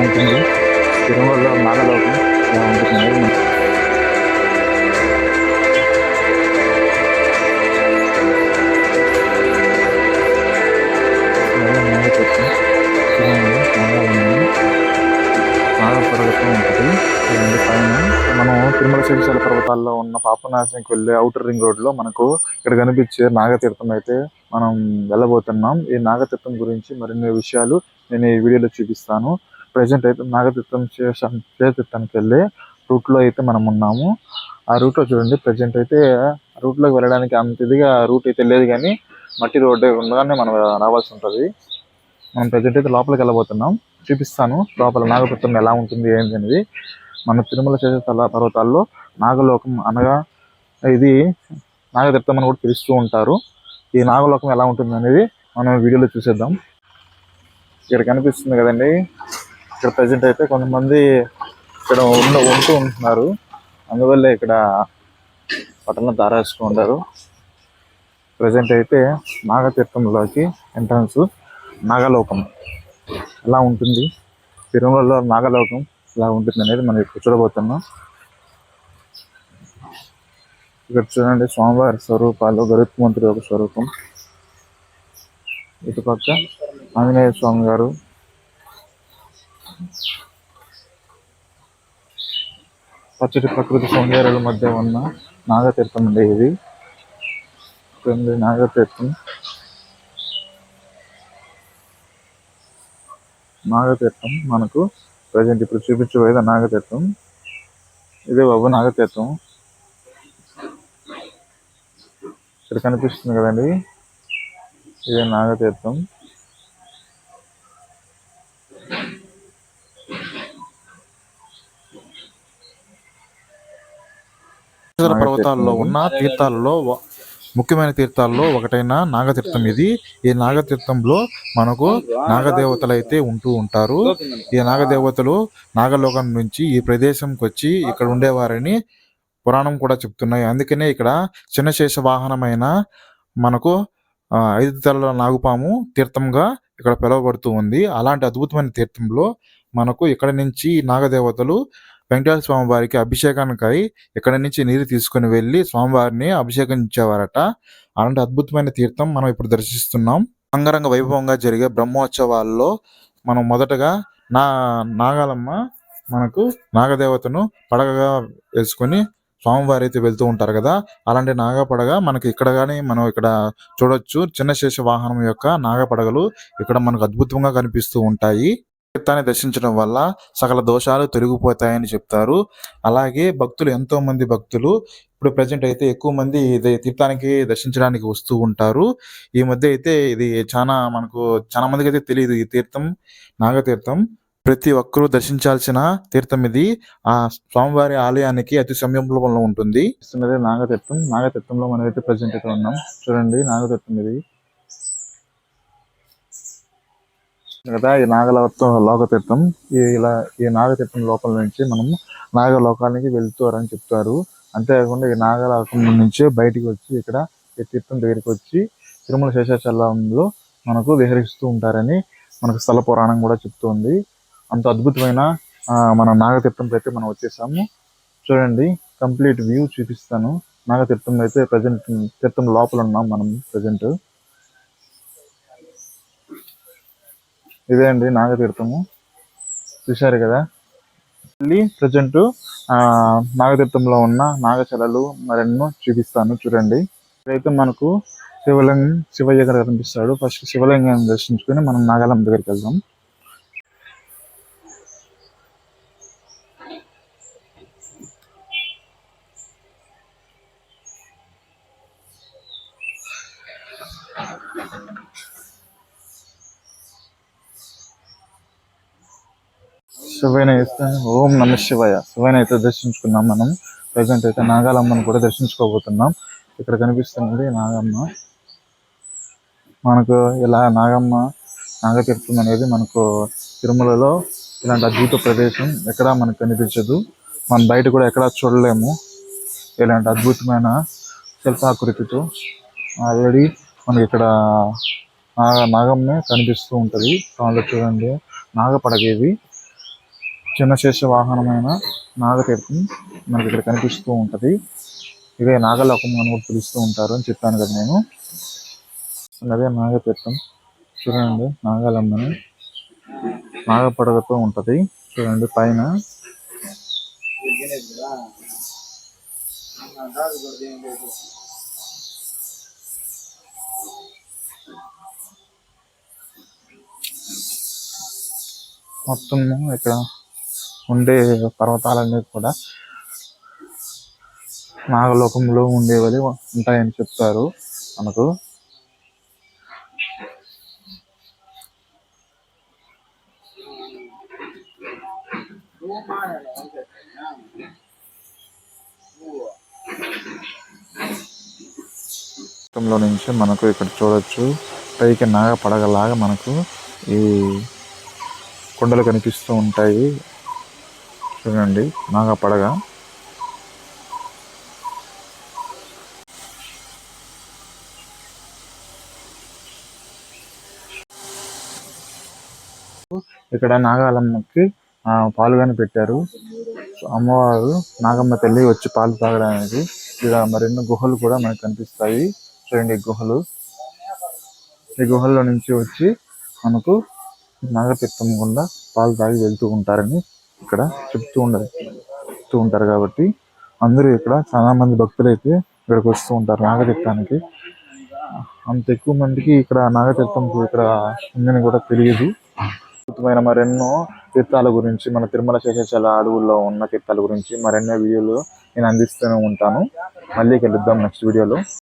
ఉంటుంది తిరుమలలో నాగలోకం ఇలా ఉంటుంది. నాగపర్వతం ఉంటుంది పైన. మనం తిరుమల శ్రీశైల పర్వతాల్లో ఉన్న పాపనాశనంకి వెళ్ళే అవుటర్ రింగ్ రోడ్ లో మనకు ఇక్కడ కనిపించే నాగతీర్థం అయితే మనం వెళ్ళబోతున్నాం. ఈ నాగతీర్థం గురించి మరిన్ని విషయాలు నేను ఈ వీడియోలో చూపిస్తాను. ప్రజెంట్ అయితే నాగతీర్థం శ్రీతీర్థానికి వెళ్ళే రూట్ లో అయితే మనం ఉన్నాము. ఆ రూట్ లో చూడండి, ప్రజెంట్ అయితే రూట్ లోకి వెళ్ళడానికి అంత ఇదిగా రూట్ అయితే లేదు, కానీ మట్టి రోడ్డు ఉండగానే మనం రావాల్సి ఉంటుంది. మనం ప్రజెంట్ అయితే లోపలికి వెళ్ళబోతున్నాం. చూపిస్తాను లోపల నాగతీర్థం ఎలా ఉంటుంది ఏంటి అనేది. మన తిరుమల శ్రీశైల పర్వతాల్లో నాగలోకం అనగా ఇది నాగతీర్థం అని కూడా పిలుస్తూ ఉంటారు. ఈ నాగలోకం ఎలా ఉంటుంది అనేది మనం వీడియోలో చూసేద్దాం. ఇక్కడ కనిపిస్తుంది కదండి, ఇక్కడ ప్రజెంట్ అయితే కొంతమంది ఇక్కడ ఉంటూ ఉంటున్నారు. అందువల్ల ఇక్కడ పట్టణం తారేస్తూ ఉంటారు. ప్రజెంట్ అయితే నాగతీర్థంలోకి ఎంట్రన్స్ నాగలోకం ఎలా ఉంటుంది, తిరుమలలో నాగలోకం ఎలా ఉంటుంది అనేది మనం ఇప్పుడు చూడబోతున్నాం. ఇక్కడ చూడండి స్వామివారి స్వరూపాలు, గరుత్మంతుడి యొక్క స్వరూపం, ఇటుపక్క ఆంజనేయ స్వామి గారు, పచ్చటి ప్రకృతి సౌందర్యాల మధ్య ఉన్న నాగతీర్థం అండి ఇది. నాగతీర్థం మనకు ప్రజెంట్ ఇప్పుడు చూపించబోయేది నాగతీర్థం. ఇదే బాబు నాగతీర్థం. ఇక్కడ కనిపిస్తుంది కదండి, ఇదే నాగతీర్థం. పర్వతాల్లో ఉన్న తీర్థాలలో ముఖ్యమైన తీర్థాల్లో ఒకటైన నాగతీర్థం ఇది. ఈ నాగతీర్థంలో మనకు నాగదేవతలు అయితే ఉంటూ ఉంటారు. ఈ నాగదేవతలు నాగలోకం నుంచి ఈ ప్రదేశంకి వచ్చి ఇక్కడ ఉండేవారని పురాణం కూడా చెప్తున్నాయి. అందుకనే ఇక్కడ చిన్నశేష వాహనమైన మనకు 5 తలల నాగుపాము తీర్థంగా ఇక్కడ పిలువబడుతూ ఉంది. అలాంటి అద్భుతమైన తీర్థంలో మనకు ఇక్కడ నుంచి నాగదేవతలు వెంకటేశ్వర స్వామి వారికి అభిషేకానికై ఇక్కడ నుంచి నీరు తీసుకుని వెళ్ళి స్వామివారిని అభిషేకించేవారట. అలాంటి అద్భుతమైన తీర్థం మనం ఇప్పుడు దర్శిస్తున్నాం. అంగరంగ వైభవంగా జరిగే బ్రహ్మోత్సవాల్లో మనం మొదటగా నాగాలమ్మ మనకు నాగదేవతను పడగగా వేసుకొని స్వామివారి అయితే వెళ్తూ ఉంటారు కదా, అలాంటి నాగపడగ మనకి ఇక్కడ కానీ మనం ఇక్కడ చూడొచ్చు. చిన్నశేష వాహనం యొక్క నాగపడగలు ఇక్కడ మనకు అద్భుతంగా కనిపిస్తూ ఉంటాయి. తీర్థాన్ని దర్శించడం వల్ల సకల దోషాలు తొలగిపోతాయని చెప్తారు. అలాగే భక్తులు, ఎంతో మంది భక్తులు ఇప్పుడు ప్రజెంట్ అయితే ఎక్కువ మంది ఇది తీర్థానికి దర్శించడానికి వస్తూ ఉంటారు. ఈ మధ్య అయితే ఇది మనకు చాలా మందికి అయితే తెలియదు. ఈ తీర్థం నాగతీర్థం ప్రతి ఒక్కరూ దర్శించాల్సిన తీర్థం ఇది. ఆ స్వామివారి ఆలయానికి అతి సమీపంలో ఉంటుంది. నాగతీర్థం. నాగతీర్థంలో మనం అయితే ప్రజెంట్ అయితే ఉన్నాం. చూడండి నాగతీర్థం ఇది కదా, ఈ లోకతీర్థం. ఈ నాగతీర్థం లోపల నుంచి మనం నాగలోకానికి వెళ్తారని చెప్తారు. అంతేకాకుండా ఈ నాగలోకం నుంచి బయటికి వచ్చి ఇక్కడ ఈ తీర్థం దగ్గరికి వచ్చి తిరుమల శేషాచలంలో మనకు విహరిస్తూ ఉంటారని మనకు స్థల పురాణం కూడా చెప్తుంది. అంత అద్భుతమైన మన నాగతీర్థం అయితే మనం వచ్చేసాము. చూడండి కంప్లీట్ వ్యూ చూపిస్తాను. నాగతీర్థం అయితే ప్రజెంట్ తీర్థం లోపల ఉన్నాం మనం ప్రజెంట్. ఇదే అండి నాగతీర్థము, చూశారు కదా. మళ్ళీ ప్రజెంట్ నాగతీర్థంలో ఉన్న నాగచలలు మరెన్నో చూపిస్తాను. చూడండి, ఇక్కడైతే మనకు శివయ్య గారు కనిపిస్తాడు. ఫస్ట్ శివలింగాన్ని దర్శించుకొని మనం నాగాలమ్మ దగ్గరికి వెళ్దాం. శివయ్యని ఓం నమ శివయ్య. శివయ్యని అయితే దర్శించుకున్నాం మనం. ప్రజెంట్ అయితే నాగాలమ్మను కూడా దర్శించుకోబోతున్నాం. ఇక్కడ కనిపిస్తుంది నాగమ్మ. మనకు ఇలా నాగతీర్థం అనేది మనకు తిరుమలలో ఇలాంటి అద్భుత ప్రదేశం ఎక్కడా మనకు కనిపించదు. మనం బయట కూడా ఎక్కడా చూడలేము ఇలాంటి అద్భుతమైన శిల్పాకృతితో. ఆల్రెడీ మనకి ఇక్కడ నాగమ్మే కనిపిస్తూ ఉంటుంది. చూడండి నాగపడగ ఇది. చిన్న శేష వాహనమైన నాగతీర్థం మనకి ఇక్కడ కనిపిస్తూ ఉంటది. ఇదే నాగలోకం అని కూడా పిలుస్తూ ఉంటారు అని చెప్పాను కదా నేను. అదే నాగతీర్థం చూడండి, నాగాలమ్మని నాగపడగతో ఉంటది చూడండి పైన. మొత్తం ఇక్కడ ఉండే పర్వతాలన్నీ కూడా నాగలోకంలో ఉండేవి ఉంటాయని చెప్తారు మనకు. లో నుంచి మనకు ఇక్కడ చూడొచ్చు పైకి నాగ పడగలాగా మనకు ఈ కొండలు కనిపిస్తూ ఉంటాయి చూడండి, నాగ పడగ. ఇక్కడ నాగాలమ్మకి పాలుగాని పెట్టారు. అమ్మవారు నాగమ్మ తల్లి వచ్చి పాలు తాగడానికి. ఇక్కడ మరెన్నో గుహలు కూడా మనకు కనిపిస్తాయి చూడండి. ఈ గుహల్లో నుంచి వచ్చి మనకు నాగతీర్థం గుండా పాలు తాగి వెళ్తూ ఉంటారని ఇక్కడ చెప్తూ ఉంటారు. కాబట్టి అందరూ ఇక్కడ చాలా మంది భక్తులు అయితే ఇక్కడికి వస్తూ ఉంటారు నాగతీర్థానికి. అంత ఎక్కువ మందికి ఇక్కడ నాగతీర్థం ఇక్కడ ఉందని కూడా తెలియదు. అద్భుతమైన మరెన్నో తీర్థాల గురించి, మన తిరుమల శేషాచల అడవుల్లో ఉన్న తీర్థాల గురించి మరెన్నో వీడియోలు నేను అందిస్తూనే ఉంటాను. మళ్ళీ కలుద్దాం నెక్స్ట్ వీడియోలో.